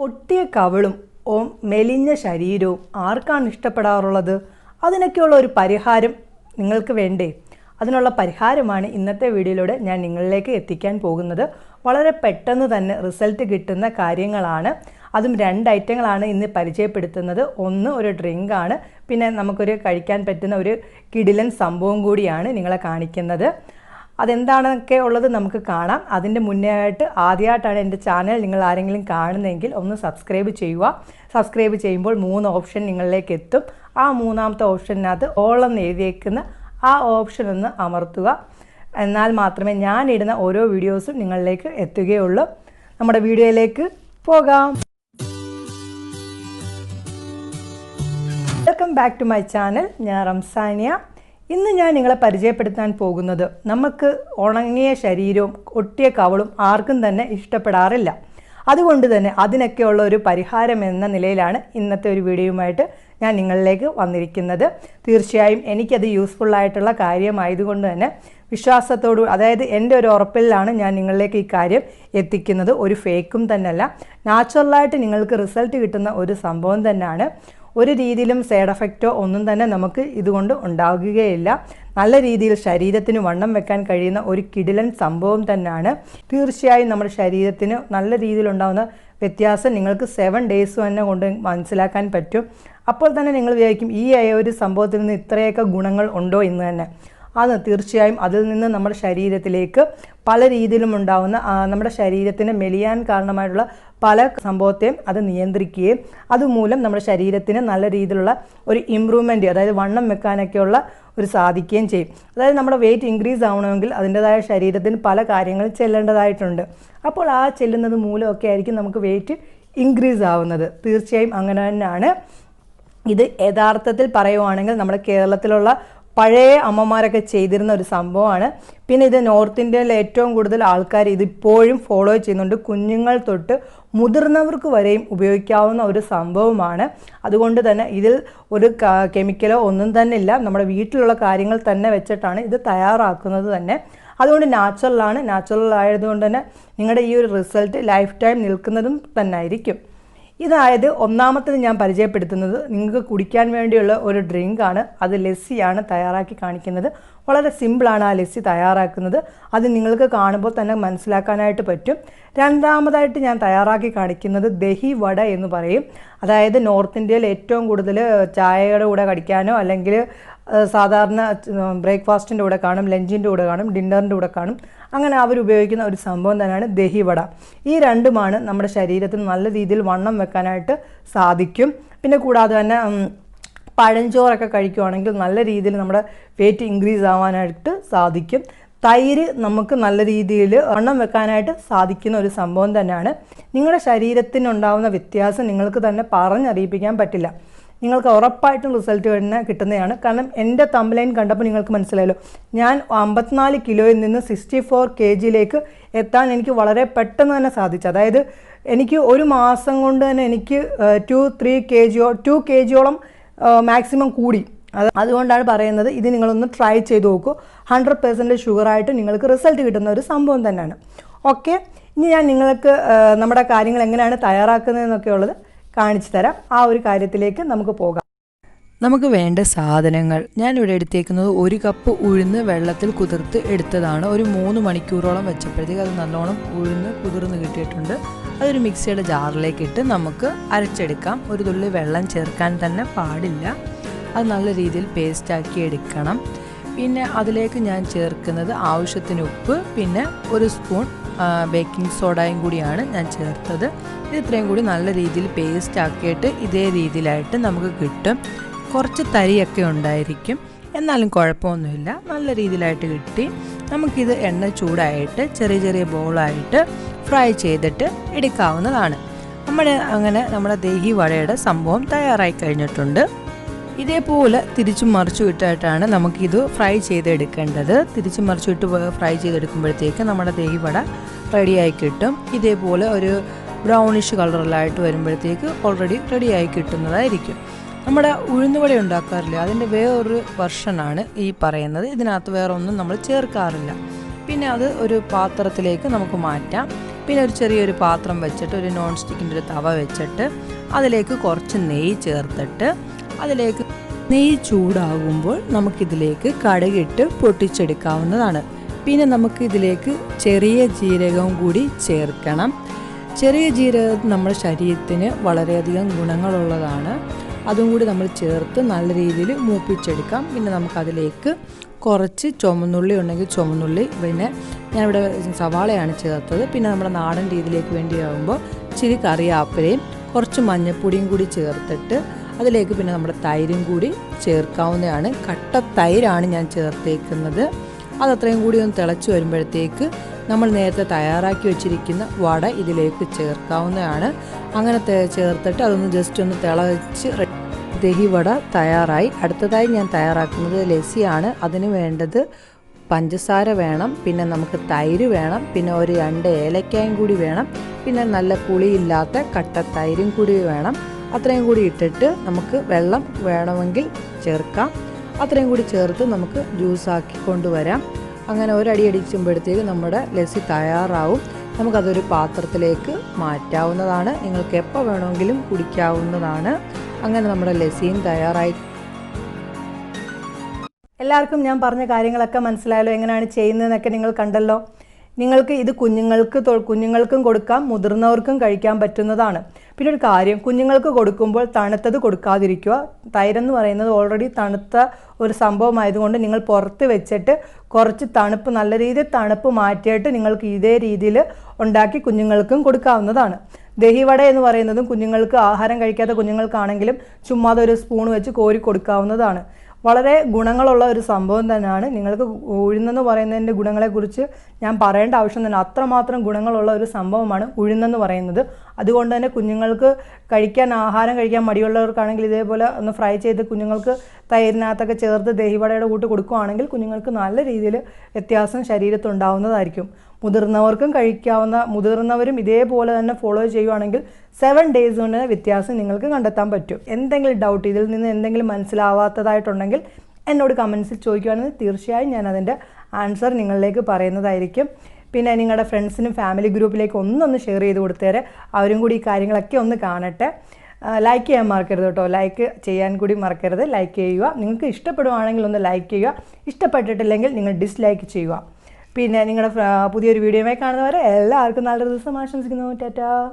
ഒട്ടിയ കവിളും മെലിഞ്ഞ ശരീരവും ആർക്കാണ് ഇഷ്ടപ്പെടാറുള്ളത്? അതിനൊക്കെയുള്ള ഒരു പരിഹാരം നിങ്ങൾക്ക് വേണ്ടേ? അതിനുള്ള പരിഹാരമാണ് ഇന്നത്തെ വീഡിയോയിലൂടെ ഞാൻ നിങ്ങളിലേക്ക് എത്തിക്കാൻ പോകുന്നത്. വളരെ പെട്ടെന്ന് തന്നെ റിസൾട്ട് കിട്ടുന്ന കാര്യങ്ങളാണ്. അതും 2 ഐറ്റങ്ങളാണ് ഇന്ന് പരിചയപ്പെടുത്തുന്നത്. ഒന്ന് ഒരു ഡ്രിങ്കാണ്, പിന്നെ നമുക്കൊരു കഴിക്കാൻ പറ്റുന്ന ഒരു കിടിലൻ സംഭവം കൂടിയാണ് നിങ്ങളെ കാണിക്കുന്നത്. അതെന്താണൊക്കെ ഉള്ളത് നമുക്ക് കാണാം. അതിൻ്റെ മുന്നേ ആയിട്ട് ആദ്യമായിട്ടാണ് എൻ്റെ ചാനൽ നിങ്ങൾ ആരെങ്കിലും കാണുന്നതെങ്കിൽ ഒന്ന് സബ്സ്ക്രൈബ് ചെയ്യുക. സബ്സ്ക്രൈബ് ചെയ്യുമ്പോൾ 3 ഓപ്ഷൻ നിങ്ങളിലേക്ക് എത്തും. ആ 3ാമത്തെ ഓപ്ഷനകത്ത് ഓൾ എന്ന് എഴുതിയേക്കുന്ന ആ ഓപ്ഷൻ ഒന്ന് അമർത്തുക. എന്നാൽ മാത്രമേ ഞാൻ ഇടുന്ന ഓരോ വീഡിയോസും നിങ്ങളിലേക്ക് എത്തുകയുള്ളൂ. നമ്മുടെ വീഡിയോയിലേക്ക് പോകാം. Welcome back to my channel. ഞാൻ റംസാനിയ. ഇന്ന് ഞാൻ നിങ്ങളെ പരിചയപ്പെടുത്താൻ പോകുന്നത്, നമുക്ക് ഉണങ്ങിയ ശരീരവും ഒട്ടിയ കവളും ആർക്കും തന്നെ ഇഷ്ടപ്പെടാറില്ല. അതുകൊണ്ട് തന്നെ അതിനൊക്കെയുള്ള ഒരു പരിഹാരം എന്ന നിലയിലാണ് ഇന്നത്തെ ഒരു വീഡിയോയുമായിട്ട് ഞാൻ നിങ്ങളിലേക്ക് വന്നിരിക്കുന്നത്. തീർച്ചയായും എനിക്കത് യൂസ്ഫുള്ളായിട്ടുള്ള കാര്യമായതുകൊണ്ട് തന്നെ വിശ്വാസത്തോടു, അതായത് എൻ്റെ ഒരു ഉറപ്പിലാണ് ഞാൻ നിങ്ങളിലേക്ക് ഈ കാര്യം എത്തിക്കുന്നത്. ഒരു ഫേക്കും തന്നെയല്ല, നാച്ചുറലായിട്ട് നിങ്ങൾക്ക് റിസൾട്ട് കിട്ടുന്ന ഒരു സംഭവം തന്നെയാണ്. ഒരു രീതിയിലും സൈഡ് എഫക്റ്റോ ഒന്നും തന്നെ നമുക്ക് ഇതുകൊണ്ട് ഉണ്ടാകുകയില്ല. നല്ല രീതിയിൽ ശരീരത്തിന് വണ്ണം വെക്കാൻ കഴിയുന്ന ഒരു കിടിലൻ സംഭവം തന്നെയാണ്. തീർച്ചയായും നമ്മുടെ ശരീരത്തിന് നല്ല രീതിയിലുണ്ടാകുന്ന വ്യത്യാസം നിങ്ങൾക്ക് 7 ഡേയ്സ് തന്നെ കൊണ്ട് മനസ്സിലാക്കാൻ പറ്റും. അപ്പോൾ തന്നെ നിങ്ങൾ വിചാരിക്കും, ഈ ഒരു സംഭവത്തിൽ നിന്ന് ഇത്രയൊക്കെ ഗുണങ്ങൾ ഉണ്ടോ എന്ന് തന്നെ. അത് തീർച്ചയായും അതിൽ നിന്ന് നമ്മുടെ ശരീരത്തിലേക്ക് പല രീതിയിലും ഉണ്ടാകുന്ന നമ്മുടെ ശരീരത്തിന് മെലിയാൻ കാരണമായിട്ടുള്ള പല സംഭവത്തെയും അത് നിയന്ത്രിക്കുകയും അതുമൂലം നമ്മുടെ ശരീരത്തിന് നല്ല രീതിയിലുള്ള ഒരു ഇമ്പ്രൂവ്മെൻറ്റ്, അതായത് വണ്ണം വെക്കാനൊക്കെയുള്ള ഒരു സാധിക്കുകയും ചെയ്യും. അതായത് നമ്മുടെ വെയിറ്റ് ഇൻക്രീസ് ആവണമെങ്കിൽ അതിൻ്റെതായ ശരീരത്തിന് പല കാര്യങ്ങൾ ചെല്ലേണ്ടതായിട്ടുണ്ട്. അപ്പോൾ ആ ചെല്ലുന്നത് മൂലമൊക്കെ ആയിരിക്കും നമുക്ക് വെയിറ്റ് ഇൻക്രീസ് ആവുന്നത്. തീർച്ചയായും അങ്ങനെ തന്നെയാണ്. ഇത് യഥാർത്ഥത്തിൽ പറയുവാണെങ്കിൽ നമ്മുടെ കേരളത്തിലുള്ള പഴയ അമ്മമാരൊക്കെ ചെയ്തിരുന്ന ഒരു സംഭവമാണ്. പിന്നെ ഇത് നോർത്ത് ഇന്ത്യയിൽ ഏറ്റവും കൂടുതൽ ആൾക്കാർ ഇതിപ്പോഴും ഫോളോ ചെയ്യുന്നുണ്ട്. കുഞ്ഞുങ്ങൾ തൊട്ട് മുതിർന്നവർക്ക് വരെയും ഉപയോഗിക്കാവുന്ന ഒരു സംഭവമാണ്. അതുകൊണ്ട് തന്നെ ഇതിൽ ഒരു കെമിക്കലോ ഒന്നും തന്നെ ഇല്ല. നമ്മുടെ വീട്ടിലുള്ള കാര്യങ്ങൾ തന്നെ വെച്ചിട്ടാണ് ഇത് തയ്യാറാക്കുന്നത് തന്നെ. അതുകൊണ്ട് നാച്ചുറലാണ്. നാച്ചുറൽ ആയതുകൊണ്ട് തന്നെ നിങ്ങളുടെ ഈ ഒരു റിസൾട്ട് ലൈഫ് ടൈം നിൽക്കുന്നതും തന്നെ ആയിരിക്കും. ഇതായത് ഒന്നാമത്തേത് ഞാൻ പരിചയപ്പെടുത്തുന്നത് നിങ്ങൾക്ക് കുടിക്കാൻ വേണ്ടിയുള്ള ഒരു ഡ്രിങ്കാണ്. അത് ലസ്സിയാണ് തയ്യാറാക്കി കാണിക്കുന്നത്. വളരെ സിമ്പിളാണ് ആ ലസ്സി തയ്യാറാക്കുന്നത്. അത് നിങ്ങൾക്ക് കാണുമ്പോൾ തന്നെ മനസ്സിലാക്കാനായിട്ട് പറ്റും. രണ്ടാമതായിട്ട് ഞാൻ തയ്യാറാക്കി കാണിക്കുന്നത് ദഹി വട എന്ന് പറയും. അതായത് നോർത്ത് ഇന്ത്യയിൽ ഏറ്റവും കൂടുതൽ ചായയുടെ കൂടെ കടിക്കാനോ അല്ലെങ്കിൽ സാധാരണ ബ്രേക്ക്ഫാസ്റ്റിൻ്റെ കൂടെ കാണും, ലഞ്ചിൻ്റെ കൂടെ കാണും, ഡിന്നറിൻ്റെ കൂടെ കാണും. അങ്ങനെ അവരുപയോഗിക്കുന്ന ഒരു സംഭവം തന്നെയാണ് ദഹി വട. ഈ രണ്ടുമാണ് നമ്മുടെ ശരീരത്തിന് നല്ല രീതിയിൽ വണ്ണം വെക്കാനായിട്ട് സാധിക്കും. പിന്നെ കൂടാതെ തന്നെ പഴഞ്ചോറൊക്കെ കഴിക്കുകയാണെങ്കിൽ നല്ല രീതിയിൽ നമ്മുടെ വെയിറ്റ് ഇൻക്രീസ് ആവാനായിട്ട് സാധിക്കും. തൈര് നമുക്ക് നല്ല രീതിയിൽ വണ്ണം വെക്കാനായിട്ട് സാധിക്കുന്ന ഒരു സംഭവം തന്നെയാണ്. നിങ്ങളുടെ ശരീരത്തിനുണ്ടാകുന്ന വ്യത്യാസം നിങ്ങൾക്ക് തന്നെ പറഞ്ഞറിയിപ്പിക്കാൻ പറ്റില്ല. നിങ്ങൾക്ക് ഉറപ്പായിട്ടും റിസൾട്ട് തന്നെ കിട്ടുന്നതാണ്. കാരണം എൻ്റെ തംബ്ലൈൻ കണ്ടപ്പോൾ നിങ്ങൾക്ക് മനസ്സിലായല്ലോ, ഞാൻ 54 കിലോയിൽ നിന്ന് 64 kgയിലേക്ക് എത്താൻ എനിക്ക് വളരെ പെട്ടെന്ന് തന്നെ സാധിച്ചു. അതായത് എനിക്ക് ഒരു മാസം കൊണ്ട് തന്നെ എനിക്ക് 2 kgയോളം മാക്സിമം കൂടി. അതുകൊണ്ടാണ് പറയുന്നത്, ഇത് നിങ്ങളൊന്ന് ട്രൈ ചെയ്ത് നോക്കൂ. 100% ഷുഗറായിട്ട് നിങ്ങൾക്ക് റിസൾട്ട് കിട്ടുന്ന ഒരു സംഭവം തന്നെയാണ്. ഓക്കെ, ഇനി ഞാൻ നിങ്ങൾക്ക് നമ്മുടെ കാര്യങ്ങൾ എങ്ങനെയാണ് തയ്യാറാക്കുന്നതെന്നൊക്കെ ഉള്ളത് കാണിച്ചു തരാം. ആ ഒരു കാര്യത്തിലേക്ക് നമുക്ക് പോകാം. നമുക്ക് വേണ്ട സാധനങ്ങൾ ഞാനിവിടെ എടുത്തേക്കുന്നത് 1 കപ്പ് ഉഴുന്ന് വെള്ളത്തിൽ കുതിർത്ത് എടുത്തതാണ്. ഒരു 3 മണിക്കൂറോളം വെച്ചപ്പോഴത്തേക്ക് അത് നല്ലോണം ഉഴുന്ന് കുതിർന്ന് കിട്ടിയിട്ടുണ്ട്. അതൊരു മിക്സിയുടെ ജാറിലേക്ക് ഇട്ട് നമുക്ക് അരച്ചെടുക്കാം. ഒരു തുള്ളി വെള്ളം ചേർക്കാൻ തന്നെ പാടില്ല. അത് നല്ല രീതിയിൽ പേസ്റ്റാക്കി എടുക്കണം. പിന്നെ അതിലേക്ക് ഞാൻ ചേർക്കുന്നത് ആവശ്യത്തിന് ഉപ്പ്, പിന്നെ 1 സ്പൂൺ ബേക്കിംഗ് സോഡയും കൂടിയാണ് ഞാൻ ചേർത്തത്. ഇത് ഇത്രയും കൂടി നല്ല രീതിയിൽ പേസ്റ്റ് ആക്കിയിട്ട് ഇതേ രീതിയിലായിട്ട് നമുക്ക് കിട്ടും. കുറച്ച് തരിയൊക്കെ ഉണ്ടായിരിക്കും, എന്നാലും കുഴപ്പമൊന്നുമില്ല. നല്ല രീതിയിലായിട്ട് കിട്ടി. നമുക്കിത് എണ്ണ ചൂടായിട്ട് ചെറിയ ചെറിയ ബോളായിട്ട് ഫ്രൈ ചെയ്തിട്ട് എടുക്കാവുന്നതാണ്. നമ്മുടെ ദഹി വടയുടെ സംഭവം തയ്യാറായി കഴിഞ്ഞിട്ടുണ്ട്. ഇതേപോലെ തിരിച്ചും മറിച്ചും ഇട്ടായിട്ടാണ് നമുക്കിത് ഫ്രൈ ചെയ്തെടുക്കേണ്ടത്. തിരിച്ചും മറിച്ചും ഇട്ട് ഫ്രൈ ചെയ്തെടുക്കുമ്പോഴത്തേക്ക് നമ്മുടെ ദഹി വട റെഡിയായി കിട്ടും. ഇതേപോലെ ഒരു ബ്രൗണിഷ് കളറിലായിട്ട് വരുമ്പോഴത്തേക്ക് ഓൾറെഡി റെഡിയായി കിട്ടുന്നതായിരിക്കും. നമ്മുടെ ഉഴുന്നുവട ഉണ്ടാക്കാറില്ല, അതിൻ്റെ വേറൊരു വെർഷനാണ് ഈ പറയുന്നത്. ഇതിനകത്ത് വേറെ ഒന്നും നമ്മൾ ചേർക്കാറില്ല. പിന്നെ അത് ഒരു പാത്രത്തിലേക്ക് നമുക്ക് മാറ്റാം. പിന്നെ ഒരു ചെറിയൊരു പാത്രം വെച്ചിട്ട് ഒരു നോൺ സ്റ്റിക്കിൻ്റെ ഒരു തവ വെച്ചിട്ട് അതിലേക്ക് കുറച്ച് നെയ്യ് ചേർത്തിട്ട് അതിലേക്ക് നെയ്യ് ചൂടാകുമ്പോൾ നമുക്കിതിലേക്ക് കടുകിട്ട് പൊട്ടിച്ചെടുക്കാവുന്നതാണ്. പിന്നെ നമുക്കിതിലേക്ക് ചെറിയ ജീരകവും കൂടി ചേർക്കണം. ചെറിയ ജീരകം നമ്മുടെ ശരീരത്തിന് വളരെയധികം ഗുണങ്ങളുള്ളതാണ്. അതും കൂടി നമ്മൾ ചേർത്ത് നല്ല രീതിയിൽ മൂപ്പിച്ചെടുക്കാം. പിന്നെ നമുക്കതിലേക്ക് കുറച്ച് ചുവന്നുള്ളി ഉണ്ടെങ്കിൽ ചുവന്നുള്ളി, പിന്നെ ഞാനിവിടെ സവാളയാണ് ചേർത്തത്. പിന്നെ നമ്മുടെ നാടൻ രീതിയിലേക്ക് വേണ്ടിയാകുമ്പോൾ ഇച്ചിരി കറിവേപ്പിലയും കുറച്ച് മഞ്ഞൾപ്പൊടിയും കൂടി ചേർത്തിട്ട് അതിലേക്ക് പിന്നെ നമ്മുടെ തൈരും കൂടി ചേർക്കാവുന്നതാണ്. കട്ട തൈരാണ് ഞാൻ ചേർത്തേക്കുന്നത്. അതത്രയും കൂടി ഒന്ന് തിളച്ച് വരുമ്പോഴത്തേക്ക് നമ്മൾ നേരത്തെ തയ്യാറാക്കി വെച്ചിരിക്കുന്ന വട ഇതിലേക്ക് ചേർക്കാവുന്നതാണ്. അങ്ങനെ ചേർത്തിട്ട് അതൊന്ന് ജസ്റ്റ് ഒന്ന് തിളച്ച് ദഹി വട തയ്യാറായി. അടുത്തതായി ഞാൻ തയ്യാറാക്കുന്നത് ലസ്സിയാണ്. അതിന് വേണ്ടത് പഞ്ചസാര വേണം, പിന്നെ നമുക്ക് തൈര് വേണം, പിന്നെ ഒരു 2 ഏലക്കായും കൂടി വേണം, പിന്നെ നല്ല പുളിയില്ലാത്ത കട്ട തൈരും കൂടി വേണം. അത്രയും കൂടി ഇട്ടിട്ട് നമുക്ക് വെള്ളം വേണമെങ്കിൽ ചേർക്കാം. അത്രയും കൂടി ചേർത്ത് നമുക്ക് ജ്യൂസാക്കി കൊണ്ടുവരാം. അങ്ങനെ ഒരടി അടിക്കുമ്പോഴത്തേക്ക് നമ്മുടെ ലസ്സി തയ്യാറാവും. നമുക്കതൊരു പാത്രത്തിലേക്ക് മാറ്റാവുന്നതാണ്. നിങ്ങൾക്ക് എപ്പോൾ വേണമെങ്കിലും കുടിക്കാവുന്നതാണ്. അങ്ങനെ നമ്മുടെ ലസ്സിയും തയ്യാറായി. എല്ലാവർക്കും ഞാൻ പറഞ്ഞ കാര്യങ്ങളൊക്കെ മനസ്സിലായല്ലോ? എങ്ങനെയാണ് ചെയ്യുന്നതെന്നൊക്കെ നിങ്ങൾ കണ്ടല്ലോ. നിങ്ങൾക്ക് ഇത് കുഞ്ഞുങ്ങൾക്കും കൊടുക്കാം, മുതിർന്നവർക്കും കഴിക്കാൻ പറ്റുന്നതാണ്. പിന്നെ ഒരു കാര്യം, കുഞ്ഞുങ്ങൾക്ക് കൊടുക്കുമ്പോൾ തണുത്തത് കൊടുക്കാതിരിക്കുക. തൈരെന്ന് പറയുന്നത് ഓൾറെഡി തണുത്ത ഒരു സംഭവമായതുകൊണ്ട് നിങ്ങൾ പുറത്ത് വെച്ചിട്ട് കുറച്ച് തണുപ്പ്, നല്ല രീതിയിൽ തണുപ്പ് മാറ്റിയിട്ട് നിങ്ങൾക്ക് ഇതേ രീതിയിൽ ഉണ്ടാക്കി കുഞ്ഞുങ്ങൾക്കും കൊടുക്കാവുന്നതാണ്. ദഹിവട എന്ന് പറയുന്നതും കുഞ്ഞുങ്ങൾക്ക്, ആഹാരം കഴിക്കാത്ത കുഞ്ഞുങ്ങൾക്കാണെങ്കിലും ചുമ്മാതെ ഒരു സ്പൂൺ വെച്ച് കോരി കൊടുക്കാവുന്നതാണ്. വളരെ ഗുണങ്ങളുള്ള ഒരു സംഭവം തന്നെയാണ്. നിങ്ങൾക്ക് ഉഴുന്നെന്ന് പറയുന്നതിൻ്റെ ഗുണങ്ങളെക്കുറിച്ച് ഞാൻ പറയേണ്ട ആവശ്യം തന്നെ, അത്രമാത്രം ഗുണങ്ങളുള്ള ഒരു സംഭവമാണ് ഉഴുന്നെന്ന് പറയുന്നത്. അതുകൊണ്ട് തന്നെ കുഞ്ഞുങ്ങൾക്ക് ആഹാരം കഴിക്കാൻ മടിയുള്ളവർക്കാണെങ്കിൽ ഇതേപോലെ ഒന്ന് ഫ്രൈ ചെയ്ത് കുഞ്ഞുങ്ങൾക്ക് തൈരിനകത്തൊക്കെ ചേർത്ത് ദഹിവടയുടെ കൂട്ട് കൊടുക്കുകയാണെങ്കിൽ കുഞ്ഞുങ്ങൾക്ക് നല്ല രീതിയിൽ വ്യത്യാസം ശരീരത്തുണ്ടാവുന്നതായിരിക്കും. മുതിർന്നവരും ഇതേപോലെ തന്നെ ഫോളോ ചെയ്യുവാണെങ്കിൽ 7 days കൊണ്ട് വ്യത്യാസം നിങ്ങൾക്ക് കണ്ടെത്താൻ പറ്റും. എന്തെങ്കിലും ഡൗട്ട്, ഇതിൽ നിന്ന് എന്തെങ്കിലും മനസ്സിലാവാത്തതായിട്ടുണ്ടെങ്കിൽ എന്നോട് കമൻസിൽ ചോദിക്കുകയാണെങ്കിൽ തീർച്ചയായും ഞാൻ അതിൻ്റെ ആൻസർ നിങ്ങളിലേക്ക് പറയുന്നതായിരിക്കും. പിന്നെ നിങ്ങളുടെ ഫ്രണ്ട്സിനും ഫാമിലി ഗ്രൂപ്പിലേക്ക് ഒന്നൊന്ന് ഷെയർ ചെയ്ത് കൊടുത്തേരെ, അവരും കൂടി ഈ കാര്യങ്ങളൊക്കെ ഒന്ന് കാണട്ടെ. ലൈക്ക് ചെയ്യാൻ മറക്കരുത് കേട്ടോ. ലൈക്ക് ചെയ്യാൻ കൂടി മറക്കരുത്. ലൈക്ക് ചെയ്യുക. നിങ്ങൾക്ക് ഇഷ്ടപ്പെടുവാണെങ്കിൽ ഒന്ന് ലൈക്ക് ചെയ്യുക. ഇഷ്ടപ്പെട്ടിട്ടില്ലെങ്കിൽ നിങ്ങൾ ഡിസ്ലൈക്ക് ചെയ്യുക. പിന്നെ നിങ്ങളുടെ പുതിയൊരു വീഡിയോയുമായി കാണുന്നവരെ എല്ലാവർക്കും നല്ലൊരു ദിവസം ആശംസിക്കുന്നു. ടാറ്റാ.